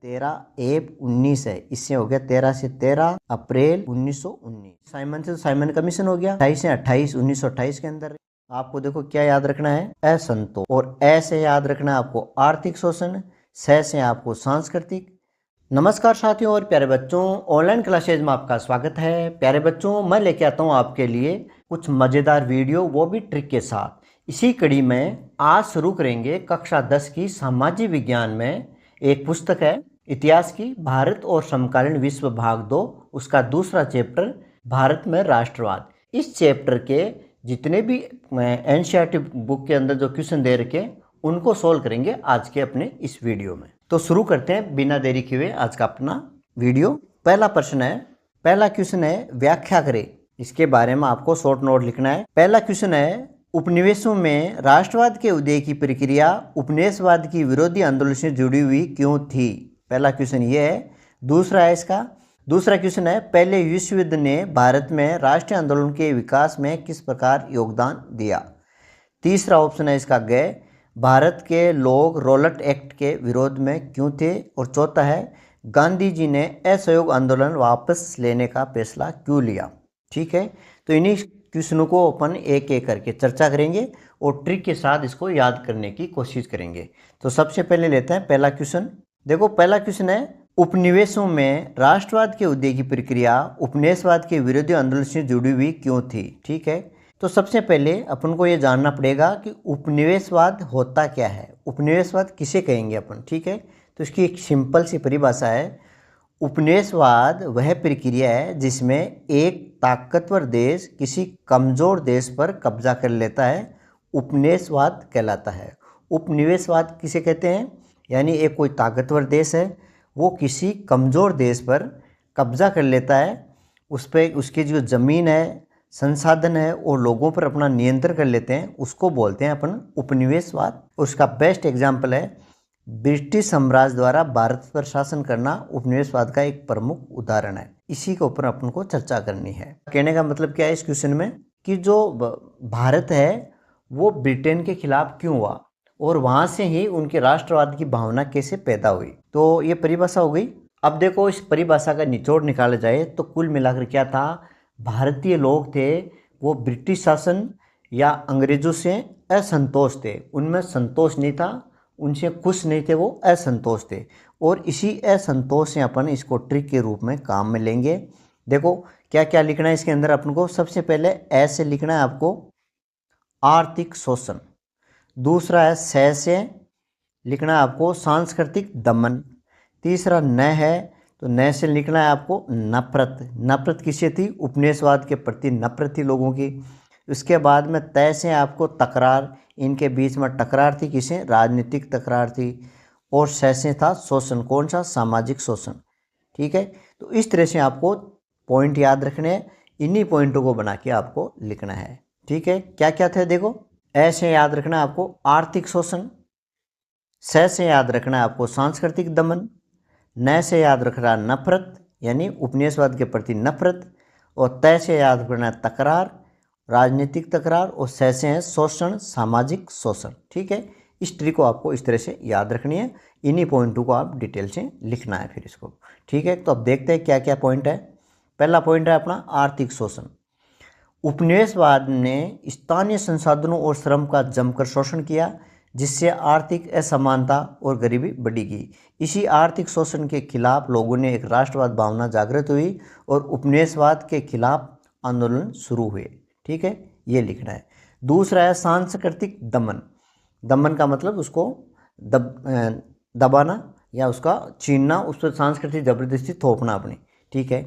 13 है, इससे हो गया 13 से 13 अप्रैल 1919। साइमन से तो साइमन कमीशन हो गया 28 से 28 1928 के अंदर। आपको देखो क्या याद रखना है, असंतोष, और ए से याद रखना है आपको आर्थिक शोषण, से आपको सांस्कृतिक। नमस्कार साथियों और प्यारे बच्चों, ऑनलाइन क्लासेज में आपका स्वागत है। प्यारे बच्चों, मैं लेके आता हूँ आपके लिए कुछ मज़ेदार वीडियो, वो भी ट्रिक के साथ। इसी कड़ी में आज शुरू करेंगे कक्षा 10 की सामाजिक विज्ञान में एक पुस्तक है इतिहास की, भारत और समकालीन विश्व भाग 2, उसका दूसरा चैप्टर भारत में राष्ट्रवाद। इस चैप्टर के जितने भी एनसीईआरटी बुक के अंदर जो क्वेश्चन दे रखे उनको सोल्व करेंगे आज के अपने इस वीडियो में। तो शुरू करते हैं बिना देरी किए आज का अपना वीडियो। पहला क्वेश्चन है व्याख्या करें। इसके बारे में आपको शॉर्ट नोट लिखना है। पहला क्वेश्चन है, उपनिवेशों में राष्ट्रवाद के उदय की प्रक्रिया उपनिवेशवाद की विरोधी आंदोलन से जुड़ी हुई क्यों थी? पहला क्वेश्चन ये है। दूसरा क्वेश्चन है, पहले विश्व युद्ध ने भारत में राष्ट्रीय आंदोलन के विकास में किस प्रकार योगदान दिया? तीसरा ऑप्शन है इसका ग, भारत के लोग रॉलेट एक्ट के विरोध में क्यों थे? और चौथा है, गांधी जी ने असहयोग आंदोलन वापस लेने का फैसला क्यों लिया? ठीक है, तो इन्हीं क्वेश्चनों को अपन एक एक करके चर्चा करेंगे और ट्रिक के साथ इसको याद करने की कोशिश करेंगे। तो सबसे पहले लेते हैं पहला क्वेश्चन। देखो, पहला क्वेश्चन है, उपनिवेशों में राष्ट्रवाद के उदय की प्रक्रिया उपनिवेशवाद के विरोधी आंदोलन से जुड़ी हुई क्यों थी? ठीक है, तो सबसे पहले अपन को ये जानना पड़ेगा कि उपनिवेशवाद होता क्या है, उपनिवेशवाद किसे कहेंगे अपन। ठीक है, तो इसकी एक सिंपल सी परिभाषा है, उपनिवेशवाद वह प्रक्रिया है जिसमें एक ताकतवर देश किसी कमज़ोर देश पर कब्जा कर लेता है, उपनिवेशवाद कहलाता है। उपनिवेशवाद किसे कहते हैं? यानी एक कोई ताकतवर देश है, वो किसी कमज़ोर देश पर कब्जा कर लेता है, उस पर उसकी जो ज़मीन है, संसाधन है और लोगों पर अपना नियंत्रण कर लेते हैं, उसको बोलते हैं अपन उपनिवेशवाद। उसका बेस्ट एग्जाम्पल है ब्रिटिश साम्राज्य द्वारा भारत पर शासन करना, उपनिवेशवाद का एक प्रमुख उदाहरण है। इसी के ऊपर अपन को चर्चा करनी है। कहने का मतलब क्या है इस क्वेश्चन में कि जो भारत है वो ब्रिटेन के खिलाफ क्यों हुआ और वहाँ से ही उनके राष्ट्रवाद की भावना कैसे पैदा हुई। तो ये परिभाषा हो गई। अब देखो, इस परिभाषा का निचोड़ निकाला जाए तो कुल मिलाकर क्या था, भारतीय लोग थे वो ब्रिटिश शासन या अंग्रेजों से असंतोष थे, उनमें संतोष नहीं था, उनसे खुश नहीं थे, वो असंतोष थे। और इसी असंतोष से अपन इसको ट्रिक के रूप में काम में लेंगे। देखो क्या क्या लिखना है इसके अंदर अपन को। सबसे पहले ऐसे लिखना है आपको आर्थिक शोषण। दूसरा है से लिखना है आपको सांस्कृतिक दमन। तीसरा न है तो न से लिखना है आपको नफरत। नफरत किससे थी? उपनिवेशवाद के प्रति नफरत थी लोगों की। उसके बाद में तय से आपको तकरार, इनके बीच में टकरार थी, किसे? राजनीतिक तकरार थी। और से था शोषण, कौन सा? सामाजिक शोषण। ठीक है, तो इस तरह से आपको पॉइंट याद रखने हैं, इन्हीं पॉइंटों को बना के आपको लिखना है। ठीक है, क्या क्या थे देखो, ऐसे याद रखना है आपको आर्थिक शोषण, से याद रखना है आपको सांस्कृतिक दमन, न से याद रख रहा नफरत यानी उपनिवेशवाद के प्रति नफरत, और तय से याद रखना है तकरार, राजनीतिक तकरार, और से हैं शोषण, सामाजिक शोषण। ठीक है, इस ट्रिक को आपको इस तरह से याद रखनी है, इन्हीं पॉइंटों को आप डिटेल से लिखना है फिर इसको। ठीक है, तो अब देखते हैं क्या क्या पॉइंट है। पहला पॉइंट है अपना आर्थिक शोषण। उपनिवेशवाद ने स्थानीय संसाधनों और श्रम का जमकर शोषण किया, जिससे आर्थिक असमानता और गरीबी बढ़ी गई। इसी आर्थिक शोषण के खिलाफ लोगों ने एक राष्ट्रवाद भावना जागृत हुई और उपनिवेशवाद के खिलाफ आंदोलन शुरू हुए। ठीक है, ये लिखना है। दूसरा है सांस्कृतिक दमन। दमन का मतलब उसको दबाना या उसका छीनना, उस पर सांस्कृतिक जबरदस्ती थोपना अपनी। ठीक है,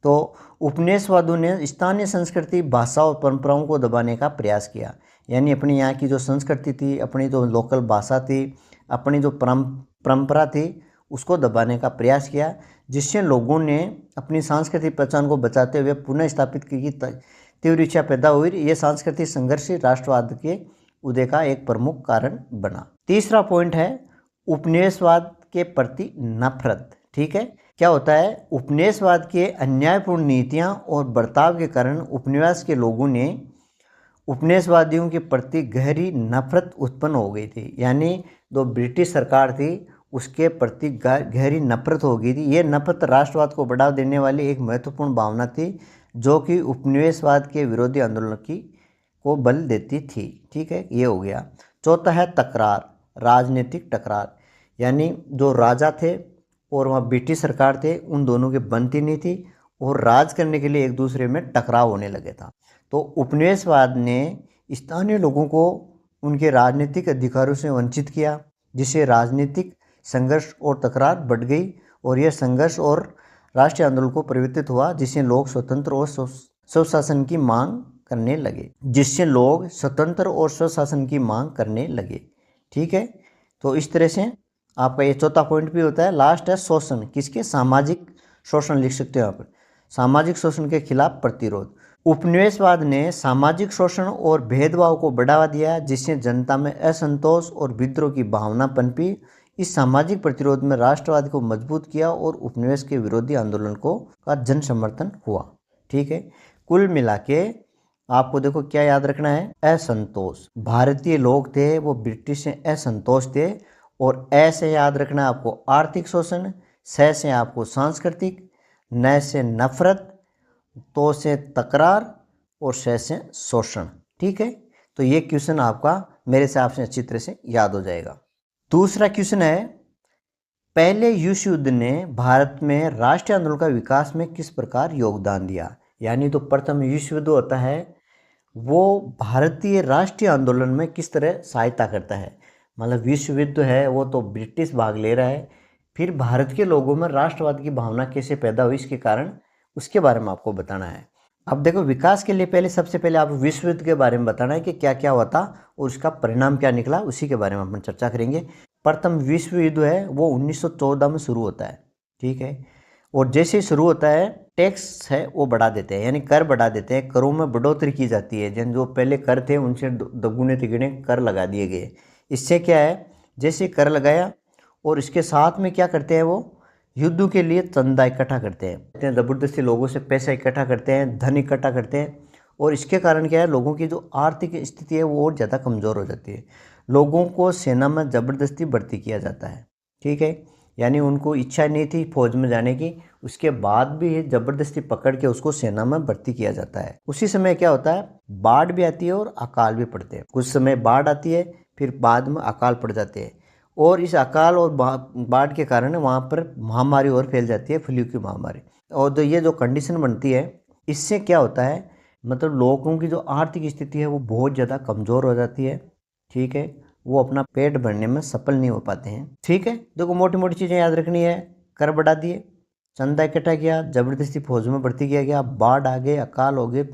तो उपनिवेशवादियों ने स्थानीय संस्कृति, भाषा और परंपराओं को दबाने का प्रयास किया। यानी अपनी यहाँ की जो संस्कृति थी, अपनी जो लोकल भाषा थी, अपनी जो परंपरा थी, उसको दबाने का प्रयास किया, जिससे लोगों ने अपनी सांस्कृतिक पहचान को बचाते हुए पुनः स्थापित की तीव्र इच्छा पैदा हुई। ये सांस्कृतिक संघर्ष राष्ट्रवाद के उदय का एक प्रमुख कारण बना। तीसरा पॉइंट है उपनिवेशवाद के प्रति नफरत। ठीक है, क्या होता है, उपनिवेशवाद के अन्यायपूर्ण नीतियां और बर्ताव के कारण उपनिवेश के लोगों ने उपनिवेशवादियों के प्रति गहरी नफरत उत्पन्न हो गई थी। यानी जो ब्रिटिश सरकार थी उसके प्रति गहरी नफरत हो गई थी। ये नफरत राष्ट्रवाद को बढ़ावा देने वाली एक महत्वपूर्ण भावना थी जो कि उपनिवेशवाद के विरोधी आंदोलन की को बल देती थी। ठीक है, ये हो गया। चौथा है तकरार, राजनीतिक टकरार, यानी जो राजा थे और वहाँ ब्रिटिश सरकार थे, उन दोनों की बनती नहीं थी और राज करने के लिए एक दूसरे में टकराव होने लगे था। तो उपनिवेशवाद ने स्थानीय लोगों को उनके राजनीतिक अधिकारों से वंचित किया, जिससे राजनीतिक संघर्ष और तकरार बढ़ गई और यह संघर्ष और राष्ट्रीय आंदोलन को परिवर्तित हुआ, जिससे लोग स्वतंत्र और स्वशासन की मांग करने लगे। ठीक है, तो इस तरह से आपका ये चौथा पॉइंट भी होता है। लास्ट है शोषण, किसके? सामाजिक शोषण लिख सकते हो यहाँ पर, सामाजिक शोषण के खिलाफ प्रतिरोध। उपनिवेशवाद ने सामाजिक शोषण और भेदभाव को बढ़ावा दिया, जिससे जनता में असंतोष और विद्रोह की भावना पनपी। इस सामाजिक प्रतिरोध में राष्ट्रवाद को मजबूत किया और उपनिवेश के विरोधी आंदोलन का जन समर्थन हुआ। ठीक है, कुल मिला के आपको देखो क्या याद रखना है? असंतोष। भारतीय लोग थे वो ब्रिटिश से असंतोष थे, और ऐसे याद रखना है आपको आर्थिक शोषण, से आपको सांस्कृतिक, न से नफरत, तो से तकरार और से शोषण। ठीक है, तो ये क्वेश्चन आपका मेरे हिसाब से अच्छी तरह से याद हो जाएगा। दूसरा क्वेश्चन है, पहले विश्व युद्ध ने भारत में राष्ट्रीय आंदोलन का विकास में किस प्रकार योगदान दिया? यानी तो प्रथम विश्व युद्ध होता है वो भारतीय राष्ट्रीय आंदोलन में किस तरह सहायता करता है। मतलब विश्व युद्ध है वो तो ब्रिटिश भाग ले रहा है, फिर भारत के लोगों में राष्ट्रवाद की भावना कैसे पैदा हुई इसके कारण, उसके बारे में आपको बताना है। अब देखो, विकास के लिए पहले सबसे पहले आप विश्व युद्ध के बारे में बताना है कि क्या क्या हुआ था और उसका परिणाम क्या निकला, उसी के बारे में अपन चर्चा करेंगे। प्रथम विश्व युद्ध है वो 1914 में शुरू होता है। ठीक है, और जैसे ही शुरू होता है टैक्स है वो बढ़ा देते हैं, यानी कर बढ़ा देते हैं, करों में बढ़ोतरी की जाती है। जिन जो पहले कर थे उनसे दोगुने तिगुने कर लगा दिए गए। इससे क्या है, जैसे कर लगाया और इसके साथ में क्या करते हैं, वो युद्ध के लिए चंदा इकट्ठा करते हैं, ज़बरदस्ती लोगों से पैसा इकट्ठा करते हैं, धन इकट्ठा करते हैं, और इसके कारण क्या है, लोगों की जो आर्थिक स्थिति है वो और ज़्यादा कमज़ोर हो जाती है। लोगों को सेना में ज़बरदस्ती भर्ती किया जाता है। ठीक है, यानी उनको इच्छा नहीं थी फौज में जाने की, उसके बाद भी ज़बरदस्ती पकड़ के उसको सेना में भर्ती किया जाता है। उसी समय क्या होता है, बाढ़ भी आती है और अकाल भी पड़ते हैं। कुछ समय बाढ़ आती है, फिर बाद में अकाल पड़ जाते हैं, और इस अकाल और बाढ़ के कारण वहाँ पर महामारी और फैल जाती है, फ्लू की महामारी। और तो ये जो कंडीशन बनती है, इससे क्या होता है, मतलब लोगों की जो आर्थिक स्थिति है वो बहुत ज़्यादा कमज़ोर हो जाती है। ठीक है, वो अपना पेट भरने में सफल नहीं हो पाते हैं। ठीक है, देखो मोटी मोटी चीज़ें याद रखनी है। कर बढ़ा दिए, चंदा इकट्ठा किया, ज़बरदस्ती फौज में भर्ती किया गया, बाढ़ आ गए, अकाल हो गए,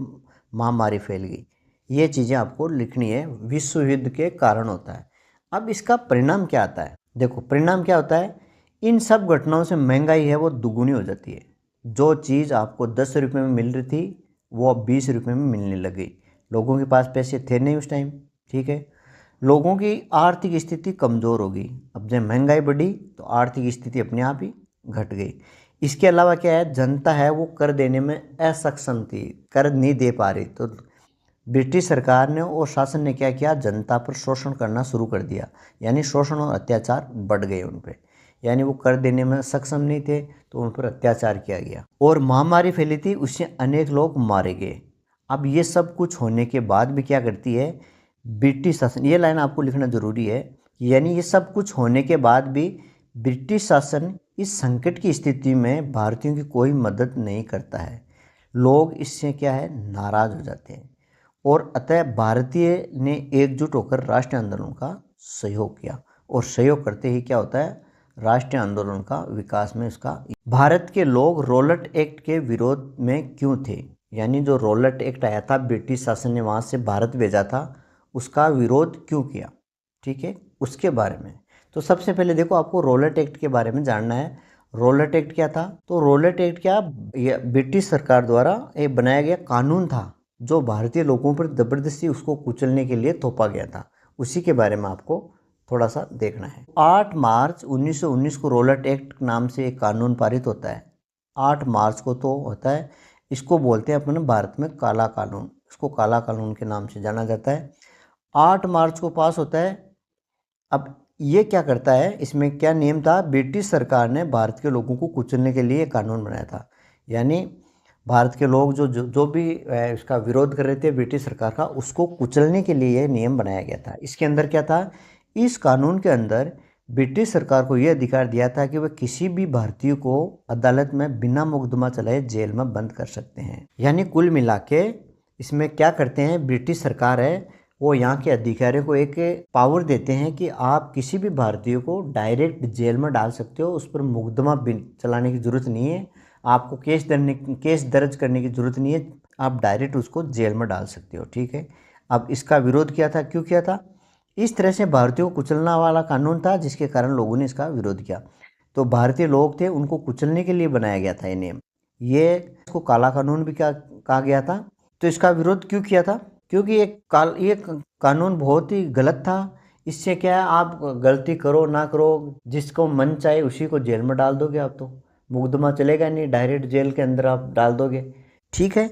महामारी फैल गई। ये चीज़ें आपको लिखनी है, विश्व युद्ध के कारण होता है। अब इसका परिणाम क्या आता है? देखो परिणाम क्या होता है, इन सब घटनाओं से महंगाई है वो दुगुनी हो जाती है। जो चीज़ आपको 10 रुपये में मिल रही थी वो अब 20 रुपये में मिलने लग गई। लोगों के पास पैसे थे नहीं उस टाइम। ठीक है, लोगों की आर्थिक स्थिति कमज़ोर हो गई। अब जब महंगाई बढ़ी तो आर्थिक स्थिति अपने आप ही घट गई। इसके अलावा क्या है, जनता है वो कर देने में असक्षम थी, कर नहीं दे पा रही। तो ब्रिटिश सरकार ने और शासन ने क्या किया, जनता पर शोषण करना शुरू कर दिया, यानी शोषण और अत्याचार बढ़ गए उन पर। यानी वो कर देने में सक्षम नहीं थे तो उन पर अत्याचार किया गया, और महामारी फैली थी, उससे अनेक लोग मारे गए। अब ये सब कुछ होने के बाद भी क्या करती है ब्रिटिश शासन, ये लाइन आपको लिखना जरूरी है, यानी ये सब कुछ होने के बाद भी ब्रिटिश शासन इस संकट की स्थिति में भारतीयों की कोई मदद नहीं करता है। लोग इससे क्या है, नाराज हो जाते हैं, और अतः भारतीय ने एकजुट होकर राष्ट्रीय आंदोलन का सहयोग किया, और सहयोग करते ही क्या होता है, राष्ट्रीय आंदोलन का विकास में उसका। भारत के लोग रॉलेट एक्ट के विरोध में क्यों थे? यानी जो रॉलेट एक्ट आया था, ब्रिटिश शासन ने वहाँ से भारत भेजा था, उसका विरोध क्यों किया? ठीक है, उसके बारे में। तो सबसे पहले देखो आपको रॉलेट एक्ट के बारे में जानना है। रॉलेट एक्ट क्या था? तो रॉलेट एक्ट क्या, ब्रिटिश सरकार द्वारा एक बनाया गया कानून था जो भारतीय लोगों पर ज़बरदस्ती उसको कुचलने के लिए थोपा गया था। उसी के बारे में आपको थोड़ा सा देखना है। 8 मार्च 1919 को रॉलेट एक्ट नाम से एक कानून पारित होता है। 8 मार्च को तो होता है, इसको बोलते हैं अपने भारत में काला कानून, इसको काला कानून के नाम से जाना जाता है। 8 मार्च को पास होता है। अब ये क्या करता है, इसमें क्या नियम था, ब्रिटिश सरकार ने भारत के लोगों को कुचलने के लिए कानून बनाया था। यानी भारत के लोग जो भी इसका विरोध कर रहे थे ब्रिटिश सरकार का, उसको कुचलने के लिए ये नियम बनाया गया था। इसके अंदर क्या था, इस कानून के अंदर ब्रिटिश सरकार को यह अधिकार दिया था कि वह किसी भी भारतीय को अदालत में बिना मुकदमा चलाए जेल में बंद कर सकते हैं। यानी कुल मिला के इसमें क्या करते हैं, ब्रिटिश सरकार है वो यहाँ के अधिकारियों को एक पावर देते हैं कि आप किसी भी भारतीय को डायरेक्ट जेल में डाल सकते हो, उस पर मुकदमा चलाने की ज़रूरत नहीं है, आपको केस दर्ज करने की ज़रूरत नहीं है, आप डायरेक्ट उसको जेल में डाल सकते हो। ठीक है, अब इसका विरोध किया था, क्यों किया था, इस तरह से भारतीयों को कुचलना वाला कानून था जिसके कारण लोगों ने इसका विरोध किया। तो भारतीय लोग थे, उनको कुचलने के लिए बनाया गया था ये नियम। ये इसको काला कानून भी क्या कहा गया था। तो इसका विरोध क्यों किया था, क्योंकि ये कानून बहुत ही गलत था। इससे क्या है, आप गलती करो ना करो, जिसको मन चाहे उसी को जेल में डाल दोगे, आप तो मुकदमा चलेगा नहीं, डायरेक्ट जेल के अंदर आप डाल दोगे। ठीक है,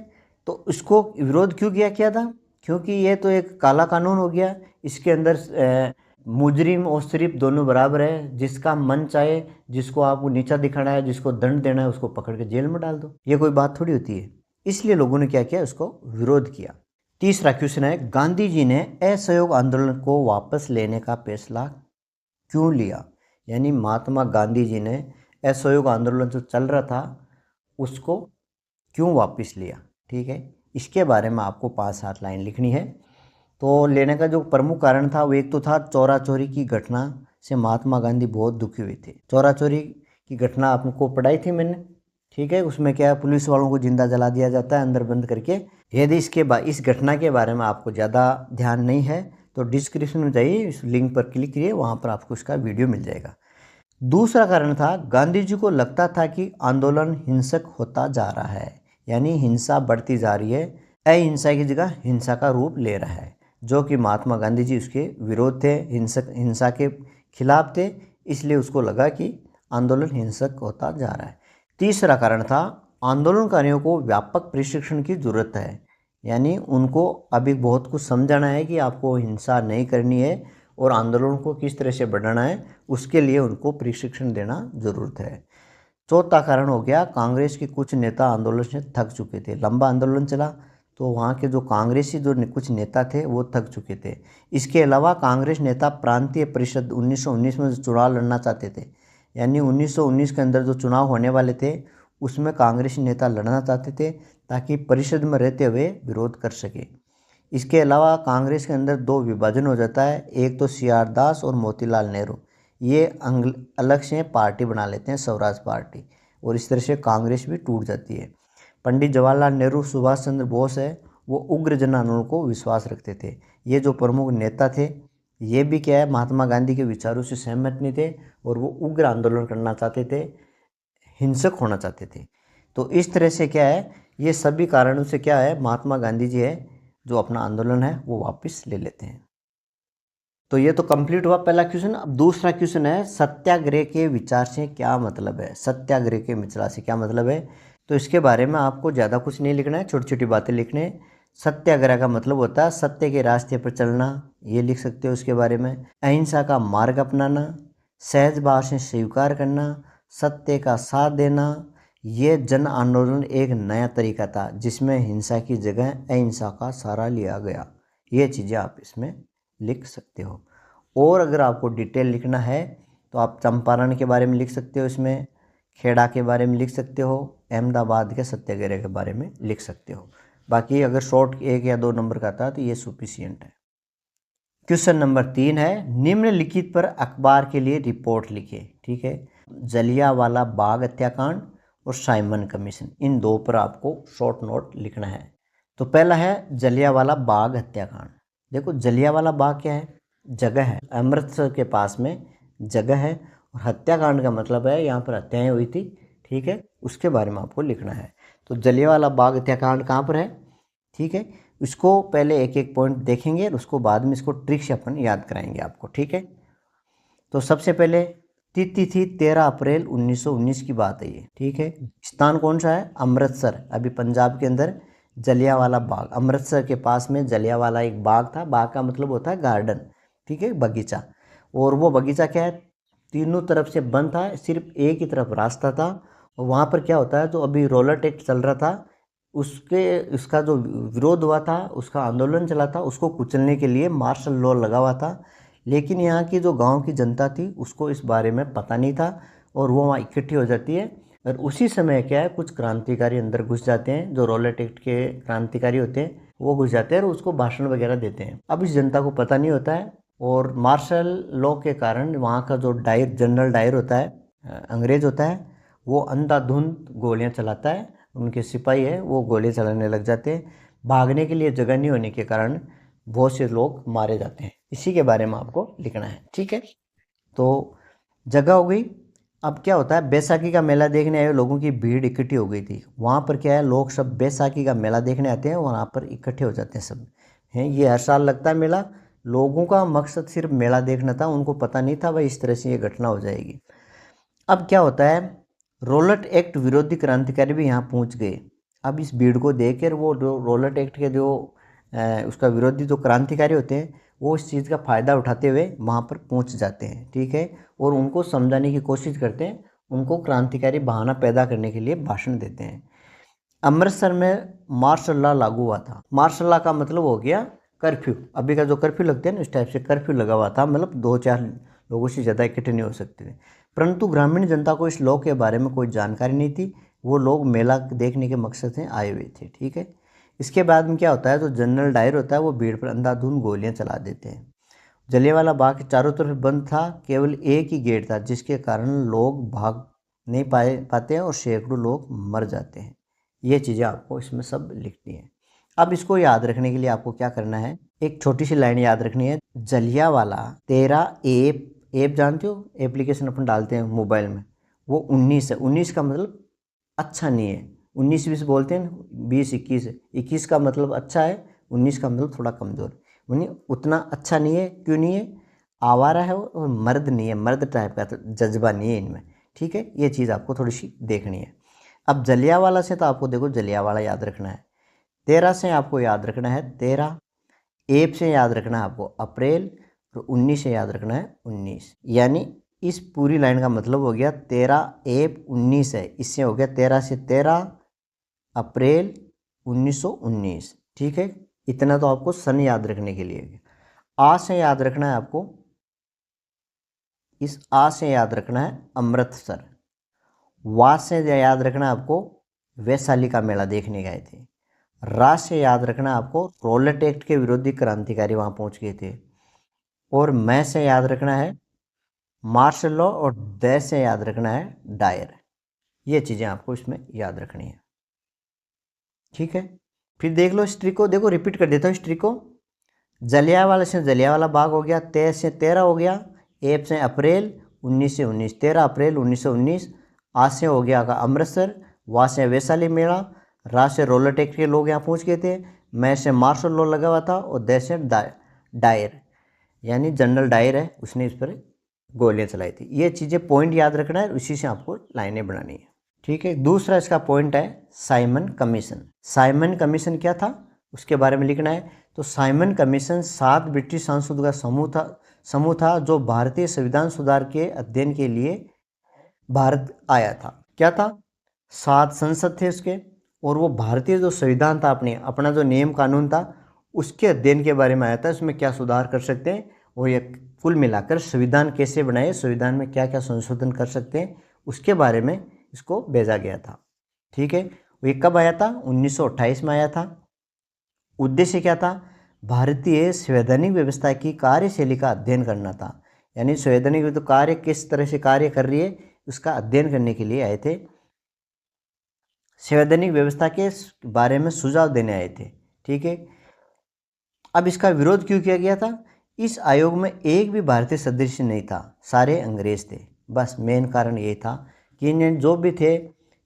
तो इसको विरोध क्यों किया था, क्योंकि ये तो एक काला कानून हो गया। इसके अंदर मुजरिम और शरीफ दोनों बराबर है, जिसका मन चाहे, जिसको आपको नीचा दिखाना है, जिसको दंड देना है, उसको पकड़ के जेल में डाल दो। ये कोई बात थोड़ी होती है। इसलिए लोगों ने क्या किया, उसको विरोध किया। तीसरा क्वेश्चन है, गांधी जी ने असहयोग आंदोलन को वापस लेने का फैसला क्यों लिया। यानी महात्मा गांधी जी ने असहयोग आंदोलन जो चल रहा था उसको क्यों वापस लिया। ठीक है, इसके बारे में आपको 5-7 लाइन लिखनी है। तो लेने का जो प्रमुख कारण था वो एक तो था चोरा चोरी की घटना से महात्मा गांधी बहुत दुखी हुए थे। चोरा चोरी की घटना आपको पढ़ाई थी मैंने। ठीक है, उसमें क्या है, पुलिस वालों को जिंदा जला दिया जाता है अंदर बंद करके। यदि इस घटना के बारे में आपको ज़्यादा ध्यान नहीं है तो डिस्क्रिप्शन में जाइए, इस लिंक पर क्लिक करिए, वहाँ पर आपको इसका वीडियो मिल जाएगा। दूसरा कारण था, गांधी जी को लगता था कि आंदोलन हिंसक होता जा रहा है, यानी हिंसा बढ़ती जा रही है, अहिंसा की जगह हिंसा का रूप ले रहा है, जो कि महात्मा गांधी जी उसके विरोध थे, हिंसा के खिलाफ थे। इसलिए उसको लगा कि आंदोलन हिंसक होता जा रहा है। तीसरा कारण था, आंदोलनकारियों को व्यापक प्रशिक्षण की जरूरत है, यानी उनको अभी बहुत कुछ समझाना है कि आपको हिंसा नहीं करनी है और आंदोलन को किस तरह से बढ़ाना है, उसके लिए उनको प्रशिक्षण देना जरूरत है। चौथा कारण हो गया, कांग्रेस के कुछ नेता आंदोलन से थक चुके थे। लंबा आंदोलन चला तो वहाँ के जो कांग्रेसी कुछ नेता थे वो थक चुके थे। इसके अलावा कांग्रेस नेता प्रांतीय परिषद 1919 में जो चुनाव लड़ना चाहते थे, यानी 1919 के अंदर जो चुनाव होने वाले थे उसमें कांग्रेसी नेता लड़ना चाहते थे ताकि परिषद में रहते हुए विरोध कर सके। इसके अलावा कांग्रेस के अंदर 2 विभाजन हो जाता है, एक तो सी.आर. दास और मोतीलाल नेहरू, ये अलग से पार्टी बना लेते हैं, स्वराज पार्टी, और इस तरह से कांग्रेस भी टूट जाती है। पंडित जवाहरलाल नेहरू, सुभाष चंद्र बोस है, वो उग्र जन आंदोलन को विश्वास रखते थे। ये जो प्रमुख नेता थे ये भी क्या है, महात्मा गांधी के विचारों से सहमत नहीं थे और वो उग्र आंदोलन करना चाहते थे, हिंसक होना चाहते थे। तो इस तरह से क्या है, ये सभी कारणों से क्या है, महात्मा गांधी जी है जो अपना आंदोलन है वो वापस ले लेते हैं। तो ये तो कंप्लीट हुआ पहला क्वेश्चन। अब दूसरा क्वेश्चन है, सत्याग्रह के विचार से क्या मतलब है। सत्याग्रह के विचार से क्या मतलब है, तो इसके बारे में आपको ज़्यादा कुछ नहीं लिखना है, छोटी छोटी बातें लिखने हैं। सत्याग्रह का मतलब होता है सत्य के रास्ते पर चलना, ये लिख सकते हो उसके बारे में। अहिंसा का मार्ग अपनाना, सहज भाव से स्वीकार करना, सत्य का साथ देना। ये जन आंदोलन एक नया तरीका था जिसमें हिंसा की जगह अहिंसा का सहारा लिया गया। ये चीज़ें आप इसमें लिख सकते हो। और अगर आपको डिटेल लिखना है तो आप चंपारण के बारे में लिख सकते हो, इसमें खेड़ा के बारे में लिख सकते हो, अहमदाबाद के सत्याग्रह के बारे में लिख सकते हो। बाकी अगर शॉर्ट 1 या 2 नंबर का था तो ये सफिशिएंट है। क्वेश्चन नंबर 3 है, निम्नलिखित पर अखबार के लिए रिपोर्ट लिखे। ठीक है, जलियांवाला बाग हत्याकांड और साइमन कमीशन, इन 2 पर आपको शॉर्ट नोट लिखना है। तो पहला है जलियांवाला बाग हत्याकांड। देखो जलियांवाला बाग क्या है, जगह है, अमृतसर के पास में जगह है, और हत्याकांड का मतलब है यहाँ पर हत्याएं हुई थी। ठीक है, उसके बारे में आपको लिखना है। तो जलियांवाला बाग हत्याकांड कहाँ पर है, ठीक है, इसको पहले एक एक पॉइंट देखेंगे और उसको बाद में इसको ट्रिक से अपन याद कराएंगे आपको। ठीक है, तो सबसे पहले तिथि थी 13 अप्रैल 1919 की बात है ये। ठीक है, स्थान कौन सा है, अमृतसर, अभी पंजाब के अंदर जलियांवाला बाग, अमृतसर के पास में जलियांवाला एक बाग था। बाग का मतलब होता है गार्डन, ठीक है, बगीचा। और वो बगीचा क्या है, तीनों तरफ से बंद था, सिर्फ एक ही तरफ रास्ता था। और वहाँ पर क्या होता है, जो अभी रोलर टेक्ट चल रहा था उसका जो विरोध हुआ था, उसका आंदोलन चला था, उसको कुचलने के लिए मार्शल लॉ लगा हुआ था। लेकिन यहाँ की जो गांव की जनता थी उसको इस बारे में पता नहीं था और वो वहाँ इकट्ठी हो जाती है। और उसी समय क्या है, कुछ क्रांतिकारी अंदर घुस जाते हैं, जो रोलर टेक्ट के क्रांतिकारी होते हैं वो घुस जाते हैं और उसको भाषण वगैरह देते हैं। अब इस जनता को पता नहीं होता है और मार्शल लॉ के कारण वहाँ का जो जनरल डायर होता है, अंग्रेज होता है, वो अंधाधुंध गोलियाँ चलाता है। उनके सिपाही है वो गोली चलाने लग जाते हैं। भागने के लिए जगह नहीं होने के कारण बहुत से लोग मारे जाते हैं। इसी के बारे में आपको लिखना है, ठीक है। तो जगह हो गई। अब क्या होता है, बैसाखी का मेला देखने आए लोगों की भीड़ इकट्ठी हो गई थी। वहाँ पर क्या है, लोग सब बैसाखी का मेला देखने आते हैं, वहाँ पर इकट्ठे हो जाते हैं सब हैं। ये हर साल लगता है मेला। लोगों का मकसद सिर्फ मेला देखना था, उनको पता नहीं था भाई इस तरह से ये घटना हो जाएगी। अब क्या होता है, रोलट एक्ट विरोधी क्रांतिकारी भी यहाँ पहुँच गए। अब इस भीड़ को देखकर वो रोलट एक्ट के जो उसका विरोधी जो क्रांतिकारी होते हैं वो इस चीज़ का फ़ायदा उठाते हुए वहाँ पर पहुँच जाते हैं, ठीक है। और उनको समझाने की कोशिश करते हैं, उनको क्रांतिकारी बहाना पैदा करने के लिए भाषण देते हैं। अमृतसर में मार्शल लॉ लागू हुआ था। मार्शल लॉ का मतलब हो गया कर्फ्यू। अभी का जो कर्फ्यू लगते हैं ना, इस टाइप से कर्फ्यू लगा हुआ था, मतलब 2-4 लोगों से ज़्यादा इकट्ठे नहीं हो सकते थे। परंतु ग्रामीण जनता को इस लॉ के बारे में कोई जानकारी नहीं थी। वो लोग मेला देखने के मकसद से आए हुए थे, ठीक है। इसके बाद में क्या होता है, जो जनरल डायर होता है वो भीड़ पर अंधाधुंध गोलियां चला देते हैं। जलियांवाला बाग के चारों तरफ बंद था, केवल एक ही गेट था, जिसके कारण लोग भाग नहीं पाते हैं और सैकड़ों लोग मर जाते हैं। ये चीज़ें आपको इसमें सब लिखनी है। अब इसको याद रखने के लिए आपको क्या करना है, एक छोटी सी लाइन याद रखनी है। जलियांवाला 13 ऐप जानते हो, एप्लीकेशन अपन डालते हैं मोबाइल में, वो 19 है। 19 का मतलब अच्छा नहीं है। 19-20 बोलते हैं, 20-21 है। 21 का मतलब अच्छा है, 19 का मतलब थोड़ा कमज़ोर। यानी उतना अच्छा नहीं है। क्यों नहीं है, आवारा है और मर्द नहीं है, मर्द टाइप का तो जज्बा नहीं है इनमें, ठीक है। ये चीज़ आपको थोड़ी सी देखनी है। अब जलियांवाला से तो आपको देखो जलियांवाला याद रखना है। 13 से आपको याद रखना है 13। एप से याद रखना है आपको अप्रैल। और 19 से याद रखना है 19। यानी इस पूरी लाइन का मतलब हो गया 13 एप 19 है, इससे हो गया 13 से 13 अप्रैल 1919, ठीक है। इतना तो आपको सन याद रखने के लिए। आ से याद रखना है आपको, इस आ से याद रखना है अमृतसर। वा से याद रखना है आपको वैशाली का मेला देखने गए थे। रा से याद रखना आपको रोलट एक्ट के विरोधी क्रांतिकारी वहाँ पहुँच गए थे। और मैं से याद रखना है मार्शल लॉ। और दै से याद रखना है डायर। ये चीज़ें आपको इसमें याद रखनी है, ठीक है। फिर देख लो हिस्ट्री को, देखो रिपीट कर देता हूँ हिस्ट्री को। जलियांवाला से जलियांवाला बाग हो गया, 13 से 13 हो गया, एप से अप्रैल 19 से 19, 13 अप्रैल 1919। आज से हो गया अमृतसर, वहाँ से वैशाली मेला, राज से रोलर टेक्ट के लोग यहाँ पहुँच गए थे, मैं से मार्शल लॉ लगा हुआ था, और दै से डायर यानी जनरल डायर है, उसने इस पर गोलियाँ चलाई थी। ये चीज़ें पॉइंट याद रखना है, उसी से आपको लाइनें बनानी है, ठीक है। दूसरा इसका पॉइंट है साइमन कमीशन। साइमन कमीशन क्या था उसके बारे में लिखना है। तो साइमन कमीशन 7 ब्रिटिश सांसदों का समूह था जो भारतीय संविधान सुधार के अध्ययन के लिए भारत आया था। क्या था, 7 संसद थे उसके, और वो भारतीय जो संविधान था अपना जो नियम कानून था उसके अध्ययन के बारे में आया था। उसमें क्या सुधार कर सकते हैं, और ये कुल मिलाकर संविधान कैसे बनाए, संविधान में क्या क्या संशोधन कर सकते हैं, उसके बारे में इसको भेजा गया था, ठीक है। ये कब आया था, 1928 में आया था। उद्देश्य क्या था, भारतीय संवैधानिक व्यवस्था की कार्यशैली का अध्ययन करना था। यानी संवैधानिक तो कार्य किस तरह से कार्य कर रही है उसका अध्ययन करने के लिए आए थे। संवैधानिक व्यवस्था के बारे में सुझाव देने आए थे, ठीक है। अब इसका विरोध क्यों किया गया था, इस आयोग में एक भी भारतीय सदस्य नहीं था, सारे अंग्रेज थे। बस मेन कारण ये था कि इन्हें जो भी थे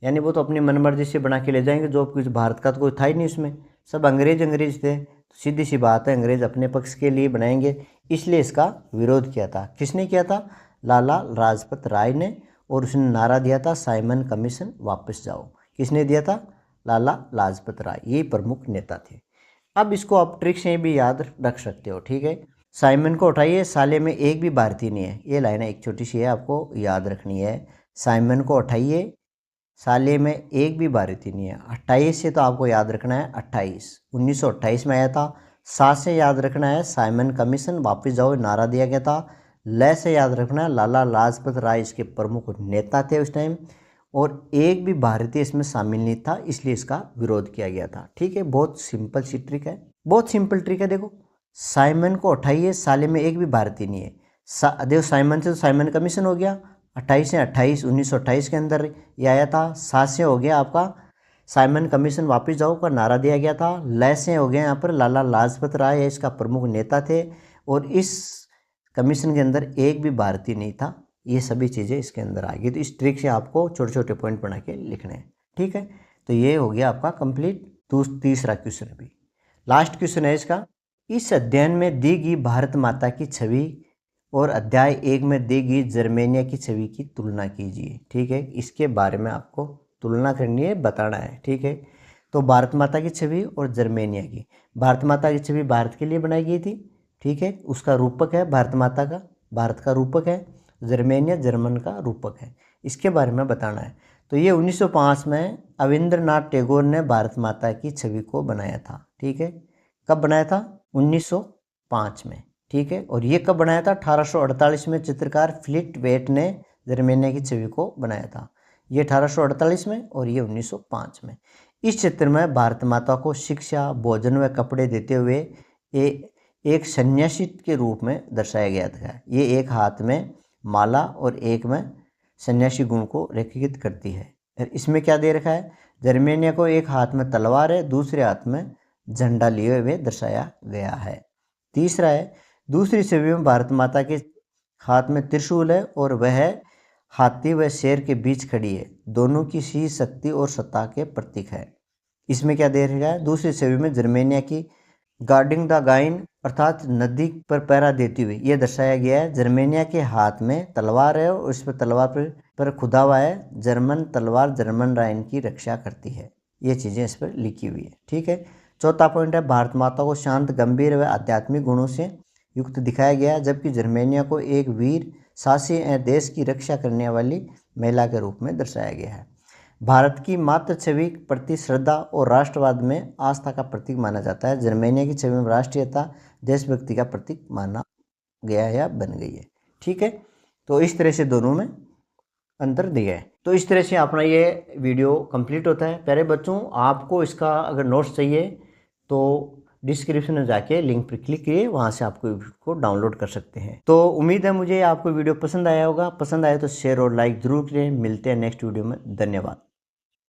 यानी वो तो अपनी मनमर्जी से बना के ले जाएंगे, जो कुछ भारत का तो कोई था ही नहीं उसमें, सब अंग्रेज थे। तो सीधी सी बात है, अंग्रेज अपने पक्ष के लिए बनाएंगे, इसलिए इसका विरोध किया था। किसने किया था, लाला लाजपत राय ने, और उसने नारा दिया था साइमन कमीशन वापस जाओ। किसने दिया था, लाला लाजपत राय, ये प्रमुख नेता थे। अब इसको आप ट्रिक से भी याद रख सकते हो, ठीक है। साइमन को उठाइए, साले में एक भी भारतीय नहीं है। ये लाइन है एक छोटी सी है, आपको याद रखनी है। साइमन को उठाइए, साले में एक भी भारतीय नहीं है। 28 से तो आपको याद रखना है 28, 1928 में आया था। 7 से याद रखना है साइमन कमीशन, वापस जाओ नारा दिया गया था। ल से याद रखना है लाला लाजपत राय इसके प्रमुख नेता थे उस टाइम, और एक भी भारतीय इसमें शामिल नहीं था, इसलिए इसका विरोध किया गया था। ठीक है, बहुत सिंपल सी ट्रिक है, बहुत सिंपल ट्रिक है। देखो, साइमन को उठाइए, साले में एक भी भारतीय नहीं है। देखो, साइमन से तो साइमन कमीशन हो गया, 28 से 28, 1928 के अंदर ये आया था। 7 से हो गया आपका साइमन कमीशन, वापस जाओ का नारा दिया गया था। ल से हो गया यहाँ पर लाला लाजपत राय इसका प्रमुख नेता थे, और इस कमीशन के अंदर एक भी भारतीय नहीं था। ये सभी चीज़ें इसके अंदर आ गई। तो इस ट्रिक से आपको छोटे छोटे पॉइंट बना के लिखने हैं। ठीक है, तो ये हो गया आपका कंप्लीट। तीसरा क्वेश्चन भी लास्ट क्वेश्चन है इसका। इस अध्ययन में दी गई भारत माता की छवि और अध्याय 1 में दी गई जर्मेनिया की छवि की तुलना कीजिए। ठीक है, इसके बारे में आपको तुलना करनी है, बताना है। ठीक है, तो भारत माता की छवि और जर्मेनिया की। भारत माता की छवि भारत के लिए बनाई गई थी। ठीक है, उसका रूपक है भारत माता का, भारत का रूपक है। जर्मेनिया जर्मन का रूपक है। इसके बारे में बताना है। तो ये 1905 में अविंद्रनाथ टैगोर ने भारत माता की छवि को बनाया था। ठीक है, कब बनाया था? 1905 में। ठीक है, और ये कब बनाया था? 1848 में चित्रकार फिलिप वेट ने जर्मेनिया की छवि को बनाया था। ये 1848 में और ये 1905 में। इस चित्र में भारत माता को शिक्षा, भोजन व कपड़े देते हुए एक सन्यासी के रूप में दर्शाया गया था। ये एक हाथ में माला और एक में सन्यासी गुण को रेखांकित करती है। इसमें क्या दे रखा है? जर्मेनिया को एक हाथ में तलवार है, दूसरे हाथ में झंडा लिए हुए दर्शाया गया है। तीसरा है, दूसरी छवि में भारत माता के हाथ में त्रिशूल है और वह हाथी व शेर के बीच खड़ी है, दोनों की सी शक्ति और सत्ता के प्रतीक है। इसमें क्या दे रखा है? दूसरी छवि में जर्मेनिया की गार्डिंग द गाइन अर्थात नदी पर पहरा देती हुई ये दर्शाया गया है। जर्मेनिया के हाथ में तलवार है और इस पर तलवार पर खुदा हुआ है जर्मन तलवार जर्मन राइन की रक्षा करती है। ये चीज़ें इस पर लिखी हुई है। ठीक है, चौथा पॉइंट है, भारत माता को शांत, गंभीर व आध्यात्मिक गुणों से युक्त दिखाया गया, जबकि जर्मेनिया को एक वीर, साहसी एवं देश की रक्षा करने वाली महिला के रूप में दर्शाया गया है। भारत की मातृ छवि प्रति श्रद्धा और राष्ट्रवाद में आस्था का प्रतीक माना जाता है। जर्मेनिया की छवि में राष्ट्रीयता, देशभक्ति का प्रतीक माना गया या बन गई है। ठीक है, तो इस तरह से दोनों में अंतर दिया है। तो इस तरह से अपना ये वीडियो कंप्लीट होता है। प्यारे बच्चों, आपको इसका अगर नोट्स चाहिए तो डिस्क्रिप्शन में जाके लिंक पर क्लिक किए, वहाँ से आपको इसको डाउनलोड कर सकते हैं। तो उम्मीद है मुझे आपको वीडियो पसंद आया होगा। पसंद आया तो शेयर और लाइक जरूर करें। मिलते हैं नेक्स्ट वीडियो में। धन्यवाद।